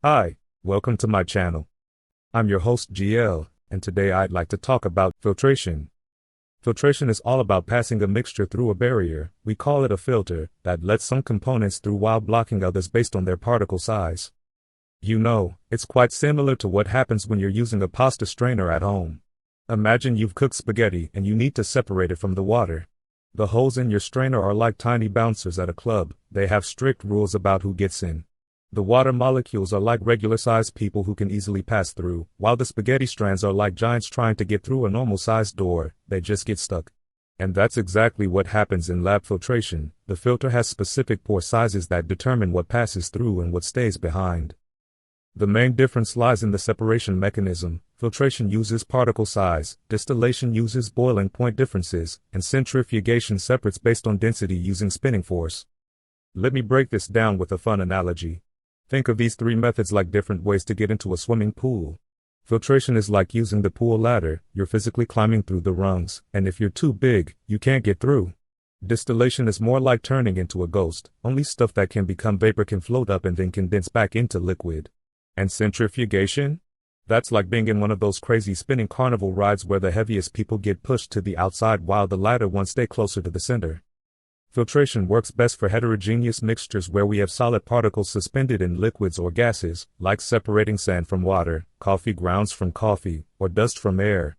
Hi, welcome to my channel. I'm your host GL, and today I'd like to talk about filtration. Filtration is all about passing a mixture through a barrier, we call it a filter, that lets some components through while blocking others based on their particle size. You know, it's quite similar to what happens when you're using a pasta strainer at home. Imagine you've cooked spaghetti and you need to separate it from the water. The holes in your strainer are like tiny bouncers at a club, they have strict rules about who gets in. The water molecules are like regular-sized people who can easily pass through, while the spaghetti strands are like giants trying to get through a normal-sized door, they just get stuck. And that's exactly what happens in lab filtration. The filter has specific pore sizes that determine what passes through and what stays behind. The main difference lies in the separation mechanism. Filtration uses particle size, distillation uses boiling point differences, and centrifugation separates based on density using spinning force. Let me break this down with a fun analogy. Think of these three methods like different ways to get into a swimming pool. Filtration is like using the pool ladder, you're physically climbing through the rungs, and if you're too big, you can't get through. Distillation is more like turning into a ghost, only stuff that can become vapor can float up and then condense back into liquid. And centrifugation? That's like being in one of those crazy spinning carnival rides where the heaviest people get pushed to the outside while the lighter ones stay closer to the center. Filtration works best for heterogeneous mixtures where we have solid particles suspended in liquids or gases, like separating sand from water, coffee grounds from coffee, or dust from air.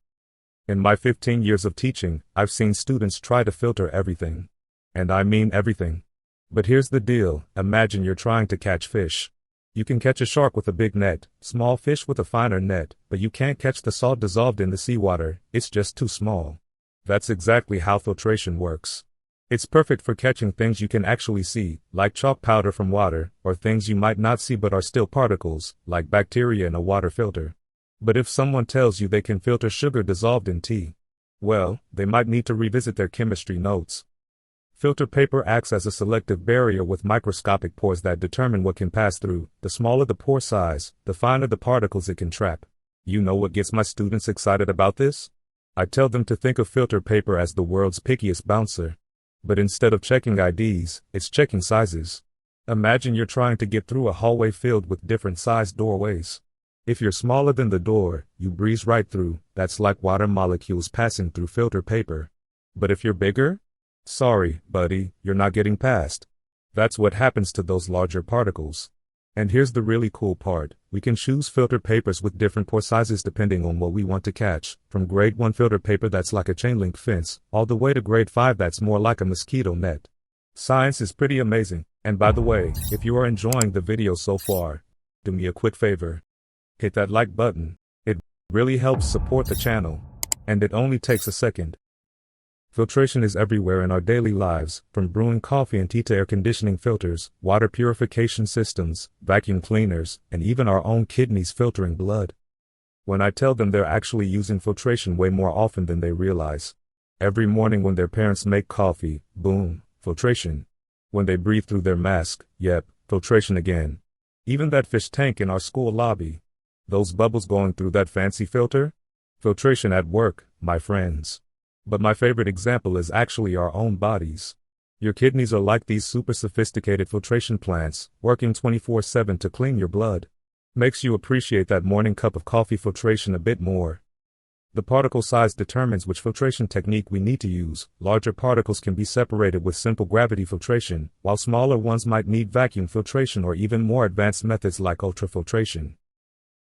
In my 15 years of teaching, I've seen students try to filter everything. And I mean everything. But here's the deal, imagine you're trying to catch fish. You can catch a shark with a big net, small fish with a finer net, but you can't catch the salt dissolved in the seawater, it's just too small. That's exactly how filtration works. It's perfect for catching things you can actually see, like chalk powder from water, or things you might not see but are still particles, like bacteria in a water filter. But if someone tells you they can filter sugar dissolved in tea, well, they might need to revisit their chemistry notes. Filter paper acts as a selective barrier with microscopic pores that determine what can pass through. The smaller the pore size, the finer the particles it can trap. You know what gets my students excited about this? I tell them to think of filter paper as the world's pickiest bouncer. But instead of checking IDs, it's checking sizes. Imagine you're trying to get through a hallway filled with different sized doorways. If you're smaller than the door, you breeze right through, that's like water molecules passing through filter paper. But if you're bigger? Sorry, buddy, you're not getting past. That's what happens to those larger particles. And here's the really cool part, we can choose filter papers with different pore sizes depending on what we want to catch, from grade 1 filter paper that's like a chain link fence, all the way to grade 5 that's more like a mosquito net. Science is pretty amazing, and by the way, if you are enjoying the video so far, do me a quick favor. Hit that like button, it really helps support the channel, and it only takes a second. Filtration is everywhere in our daily lives, from brewing coffee and tea to air conditioning filters, water purification systems, vacuum cleaners, and even our own kidneys filtering blood. When I tell them they're actually using filtration way more often than they realize. Every morning when their parents make coffee, boom, filtration. When they breathe through their mask, yep, filtration again. Even that fish tank in our school lobby. Those bubbles going through that fancy filter? Filtration at work, my friends. But my favorite example is actually our own bodies. Your kidneys are like these super sophisticated filtration plants, working 24/7 to clean your blood. Makes you appreciate that morning cup of coffee filtration a bit more. The particle size determines which filtration technique we need to use. Larger particles can be separated with simple gravity filtration, while smaller ones might need vacuum filtration or even more advanced methods like ultrafiltration.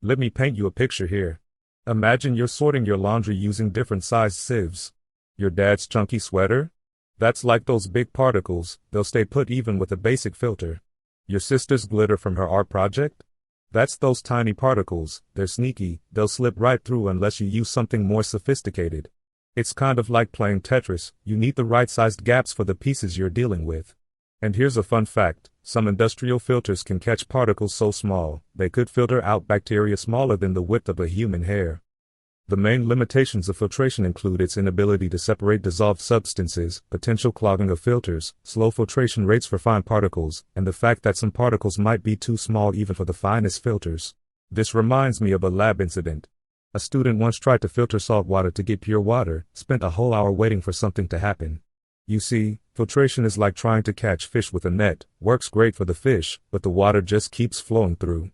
Let me paint you a picture here. Imagine you're sorting your laundry using different sized sieves. Your dad's chunky sweater? That's like those big particles, they'll stay put even with a basic filter. Your sister's glitter from her art project? That's those tiny particles, they're sneaky, they'll slip right through unless you use something more sophisticated. It's kind of like playing Tetris, you need the right-sized gaps for the pieces you're dealing with. And here's a fun fact, some industrial filters can catch particles so small, they could filter out bacteria smaller than the width of a human hair. The main limitations of filtration include its inability to separate dissolved substances, potential clogging of filters, slow filtration rates for fine particles, and the fact that some particles might be too small even for the finest filters. This reminds me of a lab incident. A student once tried to filter salt water to get pure water, spent a whole hour waiting for something to happen. You see, filtration is like trying to catch fish with a net, works great for the fish, but the water just keeps flowing through.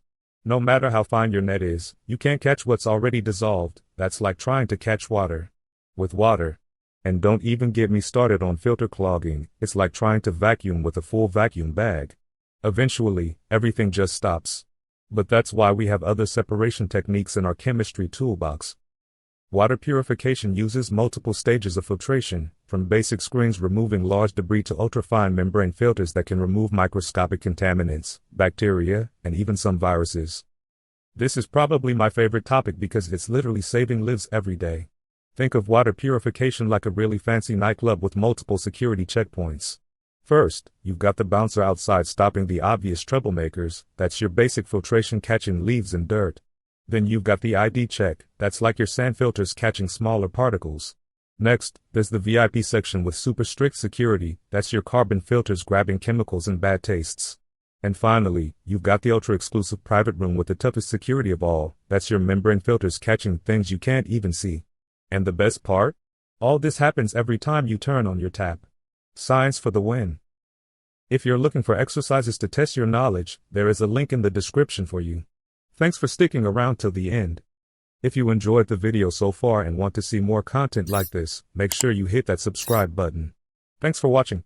No matter how fine your net is, you can't catch what's already dissolved. That's like trying to catch water with water. And don't even get me started on filter clogging. It's like trying to vacuum with a full vacuum bag. Eventually, everything just stops. But that's why we have other separation techniques in our chemistry toolbox. Water purification uses multiple stages of filtration, from basic screens removing large debris to ultrafine membrane filters that can remove microscopic contaminants, bacteria, and even some viruses. This is probably my favorite topic because it's literally saving lives every day. Think of water purification like a really fancy nightclub with multiple security checkpoints. First, you've got the bouncer outside stopping the obvious troublemakers. That's your basic filtration catching leaves and dirt. Then you've got the ID check. That's like your sand filters catching smaller particles. Next, there's the VIP section with super strict security. That's your carbon filters grabbing chemicals and bad tastes. And finally, you've got the ultra-exclusive private room with the toughest security of all. That's your membrane filters catching things you can't even see. And the best part? All this happens every time you turn on your tap. Science for the win. If you're looking for exercises to test your knowledge, there is a link in the description for you. Thanks for sticking around till the end. If you enjoyed the video so far and want to see more content like this, make sure you hit that subscribe button. Thanks for watching.